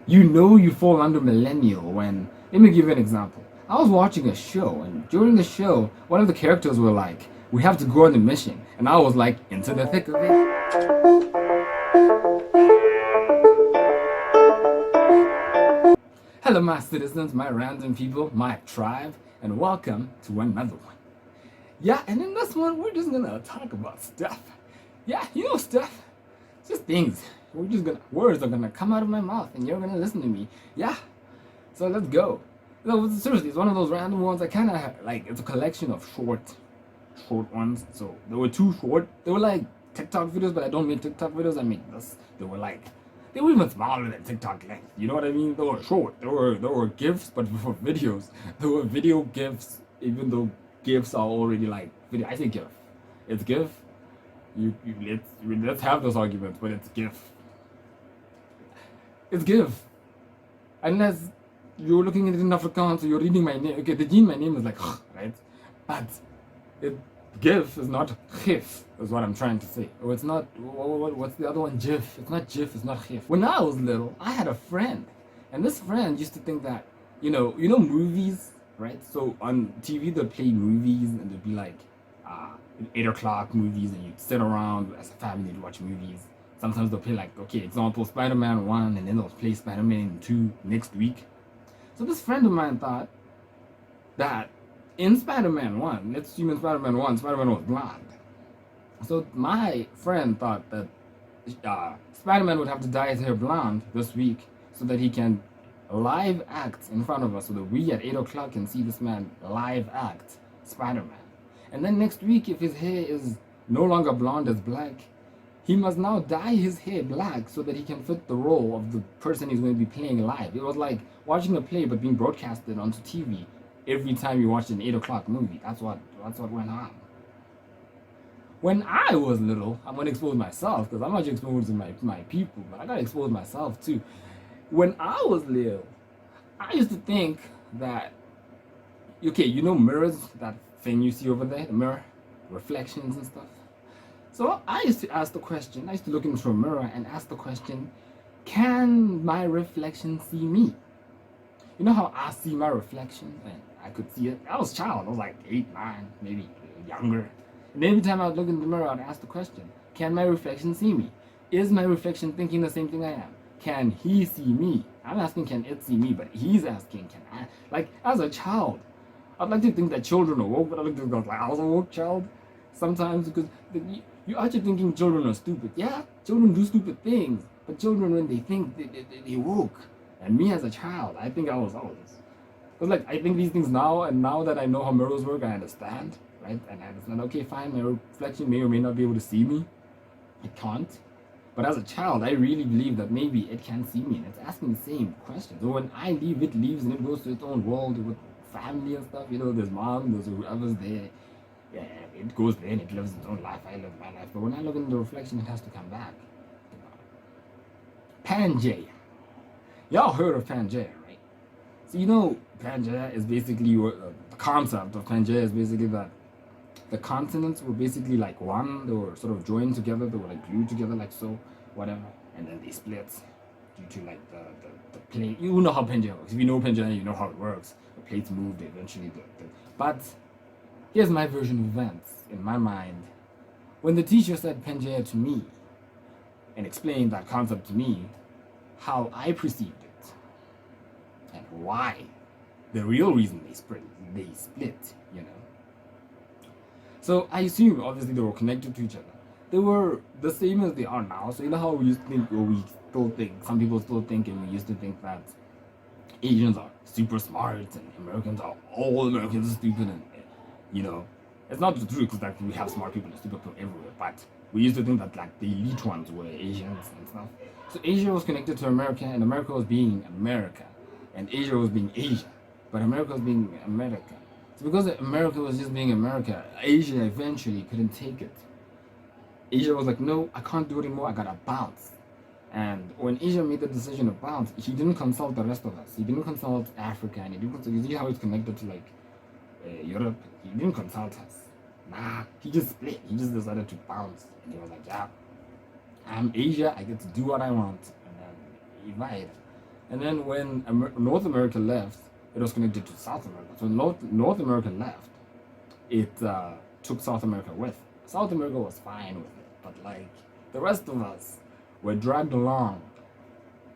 You know you fall under millennial when, let me give you an example. I was watching a show, and during the show, one of the characters were like, we have to go on a mission. And I was like, into the thick of it. Hello, my citizens, my random people, my tribe, and welcome to another one. Yeah, and in this one, we're just gonna talk about stuff. Yeah, you know stuff. Just things. Words are gonna come out of my mouth, and you're gonna listen to me. Yeah, so let's go. No, seriously, it's one of those random ones. I kind of like. It's a collection of short ones. So there were two short. They were like TikTok videos, but I don't make TikTok videos. I make this. They were even smaller than TikTok length. You know what I mean? They were short. They were gifs, but for videos. They were video gifs, even though gifs are already like video. I say gif. It's gif. Let's have those arguments, but it's gif. It's gif. Unless you're looking at it in Afrikaans, so you're reading my name. Okay, my name is like right, but it GIF is not GIF, is what I'm trying to say. Or it's not. What's the other one? GIF. It's not GIF. It's not GIF. When I was little, I had a friend, and this friend used to think that movies, right? So on TV they'd play movies, and they'd be like 8 o'clock movies, and you'd sit around as a family to watch movies. Sometimes they'll play like, okay, example, Spider-Man 1, and then they'll play Spider-Man 2 next week. So this friend of mine thought that in Spider-Man 1, let's assume in Spider-Man 1, Spider-Man was blonde. So my friend thought that Spider-Man would have to dye his hair blonde this week so that he can live act in front of us, so that we at 8 o'clock can see this man live act Spider-Man. And then next week, if his hair is no longer blonde, it's black, he must now dye his hair black so that he can fit the role of the person he's going to be playing live. It was like watching a play but being broadcasted onto TV every time you watched an 8 o'clock movie. That's what went on. When I was little, I'm gonna expose myself because I'm not just exposing my people, but I gotta expose myself too. When I was little, I used to think that, okay, mirrors, that thing you see over there, the mirror, reflections and stuff. So I used to ask the question, I used to look into a mirror and ask the question, can my reflection see me? You know how I see my reflection and I could see it? I was a child, I was like 8, 9, maybe younger. And every time I would look in the mirror, I'd ask the question, can my reflection see me? Is my reflection thinking the same thing I am? Can he see me? I'm asking, can it see me? But he's asking, can I? Like, as a child, I'd like to think that children are woke, but I like to think like I was a woke child sometimes, because you're actually thinking children are stupid. Yeah, children do stupid things, but children, when they think, they woke. And me as a child, I think I was always. Because like, I think these things now, and now that I know how mirrors work, I understand, right? And I understand, okay, fine, my reflection may or may not be able to see me. It can't. But as a child, I really believe that maybe it can see me, and it's asking the same questions. So when I leave, it leaves, and it goes to its own world with family and stuff. There's mom, there's whoever's there. Yeah, it goes there and it lives its own life. I live my life. But when I look in the reflection, it has to come back. Pangea. Y'all heard of Pangea, right? So Pangea is basically the concept of Pangea is basically that the continents were basically like one. They were sort of joined together. They were like glued together like so, whatever. And then they split due to like the plate. You know how Pangea works. If you know Pangea, you know how it works. The plates moved eventually. But here's my version of events in my mind. When the teacher said Pangea to me and explained that concept to me, how I perceived it and why, the real reason they split, So I assume obviously they were connected to each other. They were the same as they are now. So how we used to think, or we still think, some people still think, and we used to think that Asians are super smart and all Americans are stupid, and it's not true because like we have smart people and stupid people everywhere. But we used to think that like the elite ones were Asians and stuff. So Asia was connected to America, and America was being America, and Asia was being Asia, but America was being America. So because America was just being America, Asia eventually couldn't take it. Asia was like, no, I can't do it anymore. I gotta bounce. And when Asia made the decision to bounce, he didn't consult the rest of us. He didn't consult Africa, and he didn't consult. You see how it's connected to like Europe? He didn't consult us. Nah, he just split. He just decided to bounce, and he was like, yeah, I'm Asia. I get to do what I want, and then he lied. And then when North America left, it was connected to South America. So North America left, it took South America with. South America was fine with it, but like the rest of us were dragged along,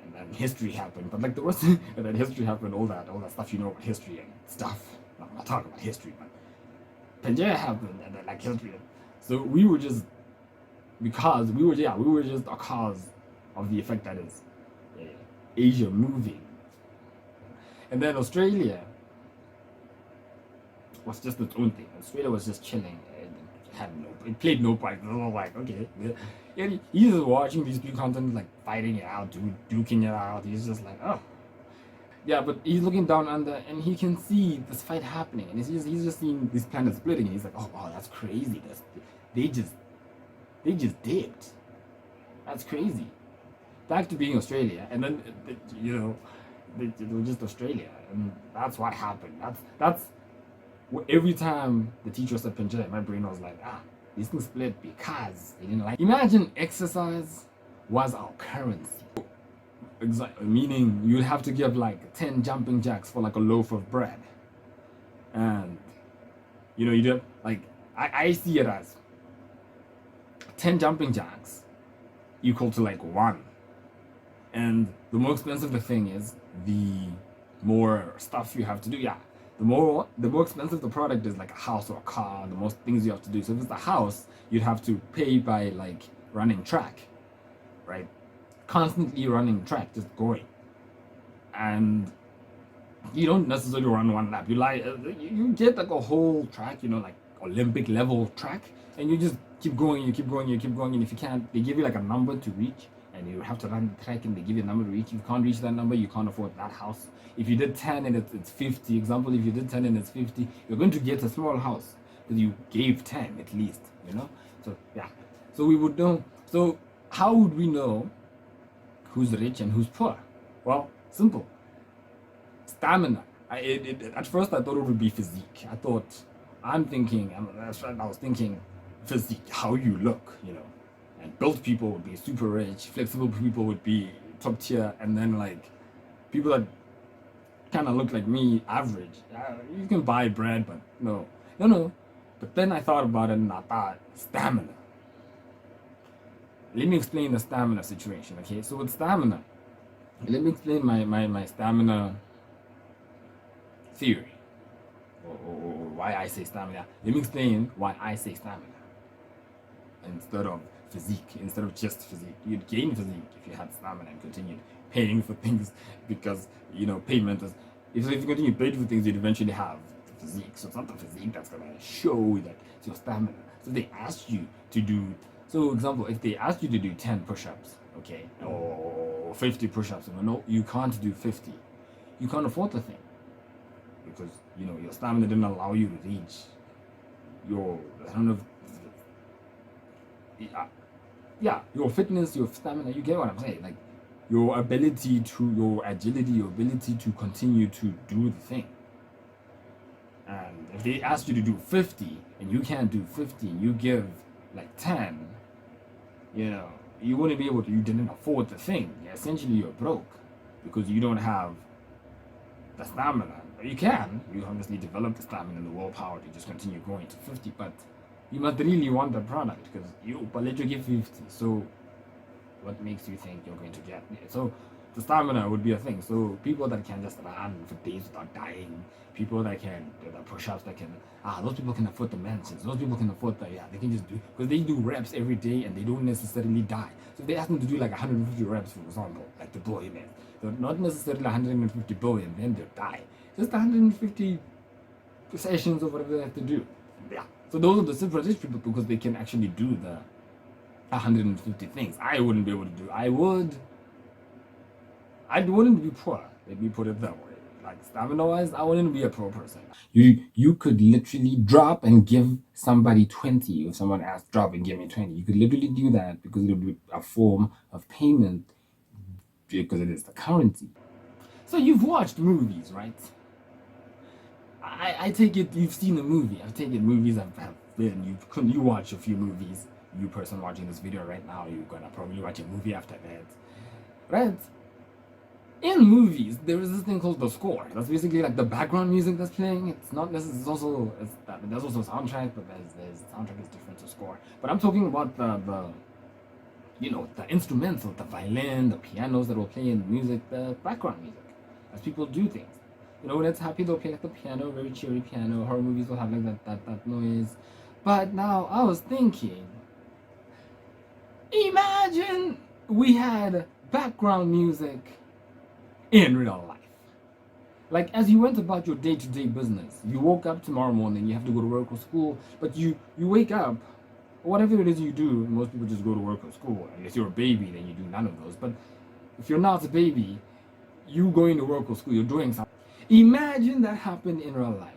and then history happened. But like the rest, and then history happened, all that stuff you know about history and stuff. I'm not talking about history, but pangea happened, and then like history. So we were just we were just a cause of the effect that is Asia moving. And then Australia was just its own thing. Australia was just chilling. It played no part. It was like, okay, he's just watching these two continents like fighting it out, duking it out. He's just like, oh, yeah. But he's looking down under, and he can see this fight happening, and he's just seeing these planets splitting, and he's like, oh wow, that's crazy. They just dipped. That's crazy. Back to being Australia, and then it was just Australia, and that's what happened. That's every time the teacher said pangea, my brain was like, these things split because they didn't like. Imagine exercise was our currency. Meaning you'd have to give like 10 jumping jacks for like a loaf of bread, and you do like I see it as 10 jumping jacks equal to like 1. And the more expensive the thing is, the more stuff you have to do. Yeah, the more expensive the product is, like a house or a car, the most things you have to do. So if it's a house, you'd have to pay by like running track, right? Constantly running track, just going. And you don't necessarily run one lap. You get like a whole track, like Olympic level track, and you just keep going, you keep going, and if you can't, they give you like a number to reach, and you have to run the track, and they give you a number to reach. If you can't reach that number, you can't afford that house. If you did 10 and it's 50, example, if you did 10 and it's 50, you're going to get a small house because you gave 10 at least, So yeah, so we would know. So how would we know who's rich and who's poor? Well, simple. Stamina. At first I thought it would be physique. I was thinking physique, how you look, and built people would be super rich, flexible people would be top tier, and then like people that kind of look like me, average, you can buy bread, but no. But then I thought about it, and I thought stamina. Let me explain the stamina situation. Okay, so with stamina, let me explain my stamina theory, or why I say stamina. Let me explain why I say stamina instead of physique, instead of just physique. You'd gain physique if you had stamina and continued paying for things, because payment is, if you continue paying for things, you'd eventually have the physique. So it's not the physique that's gonna show that it's your stamina. So they asked you to do, so example, if they asked you to do 10 push-ups, okay, or 50 push-ups, and no, you can't do 50, you can't afford the thing, because your stamina didn't allow you to reach your, I don't know if, your fitness, your stamina, you get what I'm saying, like your ability to, your agility, your ability to continue to do the thing. And if they ask you to do 50 and you can't do 50, you give like 10, you wouldn't be able to, you didn't afford the thing. Essentially you're broke because you don't have the stamina. You obviously develop the stamina and the willpower to just continue going to 50, but you must really want the product, because but let you give 50. So what makes you think you're going to get it? So the stamina would be a thing. So people that can just run for days without dying, people that can do the push-ups, that can, those people can afford the mansions, those people can afford they can just do, because they do reps every day and they don't necessarily die. So if they ask them to do like 150 reps, for example, like the billionaires, they're not necessarily 150 billion, then they'll die. Just 150 sessions or whatever they have to do. Yeah. So those are the super rich people, because they can actually do the 150 things. I wouldn't be able to do. I wouldn't be poor. Let me put it that way. Like stamina-wise, I wouldn't be a poor person. You could literally drop and give somebody 20. If someone asked, drop and give me 20, you could literally do that, because it would be a form of payment, because it is the currency. So you've watched movies, right? I take it you've seen a movie. I've taken movies. You watch a few movies. You person watching this video right now, you're gonna probably watch a movie after that, right? in movies, there is this thing called the score. That's basically like the background music that's playing. It's not necessarily. There's also soundtrack, but there's soundtrack is different to score. But I'm talking about the the instrumental, the violin, the pianos that will play in music, the background music, as people do things. When it's happy, they'll play like the piano, very cheery piano. Horror movies will have like that noise. But now I was thinking, imagine we had background music in real life. Like as you went about your day-to-day business, you woke up tomorrow morning, you have to go to work or school, but you wake up, whatever it is you do, most people just go to work or school. Unless you're a baby, then you do none of those. But if you're not a baby, you going to work or school, you're doing something. Imagine that happened in real life.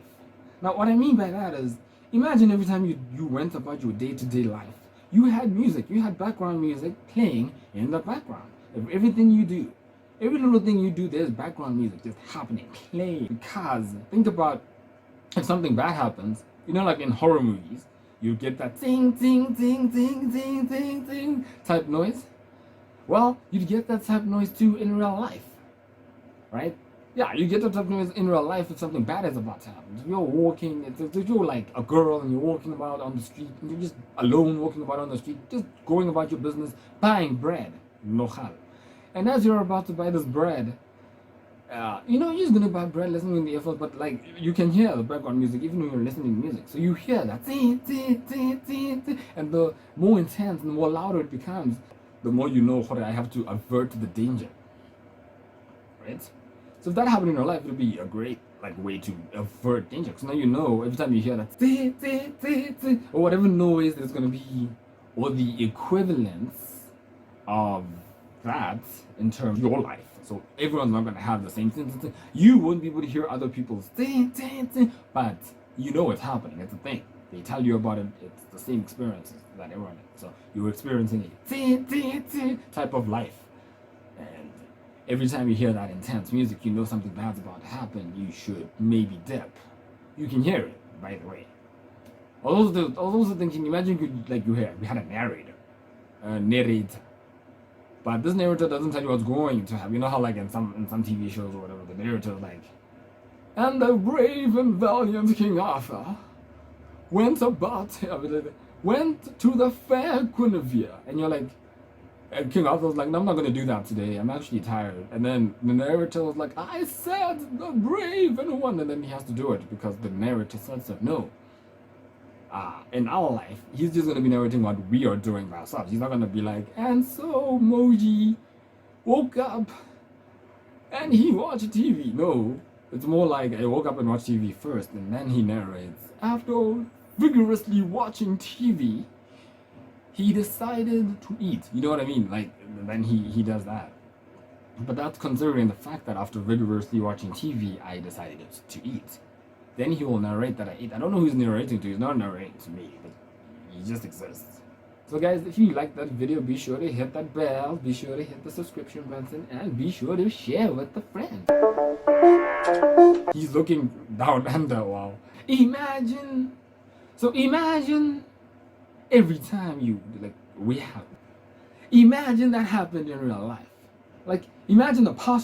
Now, what I mean by that is, imagine every time you went about your day-to-day life, you had music, you had background music playing in the background. Everything you do, every little thing you do, there's background music just happening, playing. Because think about if something bad happens, like in horror movies, you get that ting, ting, ting, ting, ting, ting, ting type noise. Well, you'd get that type noise too in real life, right? Yeah, you get that type of noise in real life if something bad is about to happen. If you're walking, if you're like a girl and you're walking about on the street, and you're just alone walking about on the street, just going about your business, buying bread, nochal. And as you're about to buy this bread, you're just gonna buy bread, listening to the earphones, but like you can hear the background music even when you're listening to music. So you hear that, and the more intense and the more louder it becomes, the more you know I have to avert the danger, right? So if that happened in your life, it would be a great way to avert danger. Because now you know every time you hear that or whatever noise there's gonna be, or the equivalence of that in terms of your life. So everyone's not gonna have the same thing. You won't be able to hear other people's but you know it's happening. It's a thing. They tell you about it. It's the same experiences that everyone has. So you're experiencing a type of life. And every time you hear that intense music, you know something bad's about to happen. You should maybe dip. You can hear it, by the way. All those are things. Can you imagine? We had a narrator, but this narrator doesn't tell you what's going to happen. You know how in some TV shows or whatever, the narrator is and the brave and valiant King Arthur went to the fair Guinevere, and you're like. And King Arthur was like, no, I'm not going to do that today. I'm actually tired. And then the narrator was like, I said the brave and one. And then he has to do it because the narrator said so. No. In our life, he's just going to be narrating what we are doing by ourselves. He's not going to be like, and so Moji woke up and he watched TV. No. It's more like, I woke up and watched TV first. And then he narrates. After vigorously watching TV, he decided to eat. You know what I mean? Then he does that. But that's considering the fact that after vigorously watching TV, I decided to eat. Then he will narrate that I ate. I don't know who he's narrating to. He's not narrating to me, but he just exists. So guys, if you like that video, be sure to hit that bell, be sure to hit the subscription button, and be sure to share with a friend. He's looking down under, wow. Imagine every time imagine that happened in real life. Imagine the posture